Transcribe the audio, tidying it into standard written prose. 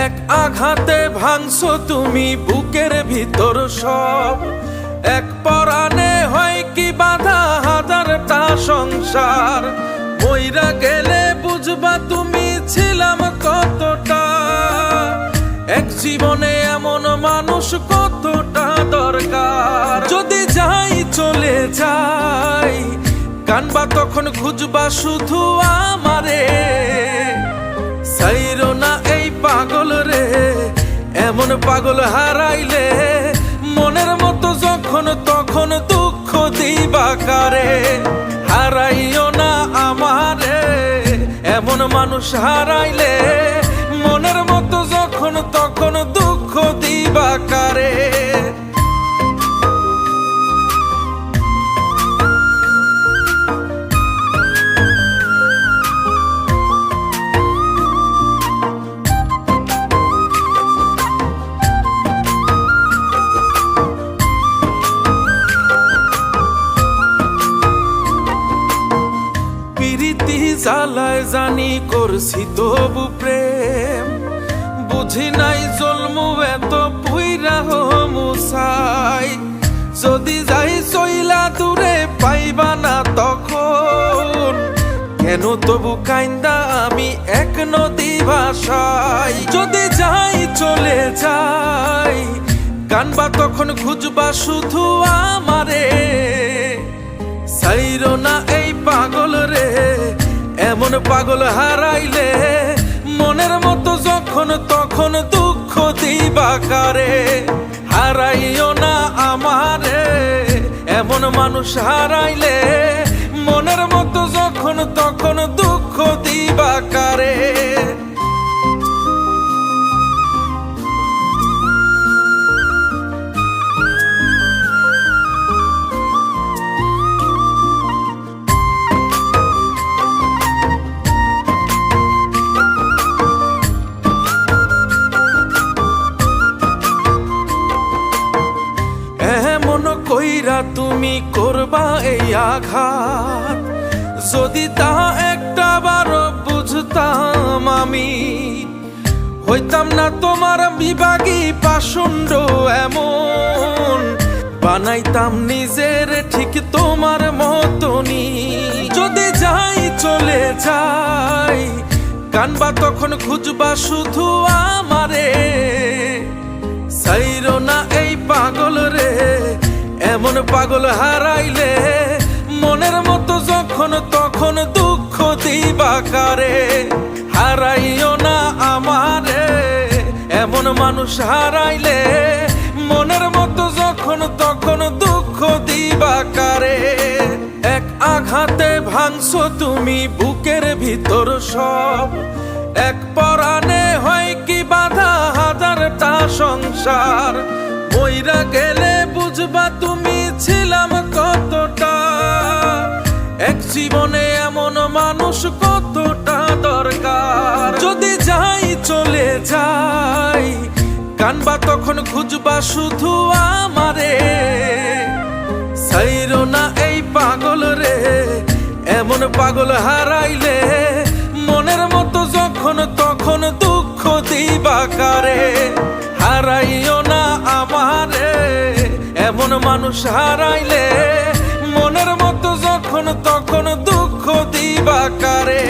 এক আঘাতে ভাঙছো তুমি বুকের ভিতর সব। এক পরাণে হয় কি বাধা হাজারটা সংসার। মইরা গেলে বুঝবা তুমি ছিলাম কতটা। এক জীবনে এমন মানুষ কতটা দরকার। যদি যাই চলে যাই কানবা তখন খুঁজবা শুধু আমারে। সাইরো না এই পাগল রে, এমন পাগল হারাইলে মনের মতো যখন তখন দুঃখ দিবা কারে। হারাইও না আমারে, এমন মানুষ হারাইলে মনের মতো যখন তখন দুঃখ দিবা কারে। জ্বালায় জানি করছি তবু প্রেম, বুঝি নাই জন্মু এত পুইরা মুসাই। যদি যাই চইলা দূরে পাইবা না তখন, কেন তবু কাইন্দা আমি এক নদী ভাষাই। যদি যাই চলে যাই কানবা তখন খুঁজবা শুধু আমারে। সাইরো না এই পাগল রে, এমন পাগল হারাইলে মনের মতো যখন তখন দুঃখ দিবা কারে। হারাইও না আমারে, এমন মানুষ হারাইলে মনের মতো যখন তখন দুঃখ দিবা কারে। কইরা তুমি করবা এই আঘাত, যদি তা একটা বারো বুঝতাম আমি হইতাম না তোমার বিভাগী পাষণ্ড এমন। বানাইতাম নিজের ঠিক তোমার মতনই। যদি যাই চলে যাই কানবা তখন খুঁজবা শুধু আমারে। সাইরো না এই পাগল রে, এমন পাগল হারাইলে মনের মতো যখন তখন দুঃখ দিবা কারে। হারাইও না আমারে, এমন মানুষ হারাইলে মনের মতো যখন তখন দুঃখ দিবা কারে। এক আঘাতে ভাঙছো তুমি বুকের ভিতর সব। এক পরাণে হয় কি বাধা হাজারটা সংসার। মইরা গেলে বুঝবা তুমি ছিলাম কতটা। এক জীবনে এমন মানুষ কতটা দরকার। যদি যাই চলে যাই কানবা তখন খুঁজবা শুধু আমারে। সাইরো না এই পাগল রে, এমন পাগল হারাইলে মনের মতো যখন তখন দুঃখ দিবা কারে। হারাইও না আমারে, এমন মানুষ হারাইলে মনের মতো যখন তখন দুঃখ দিবা কারে।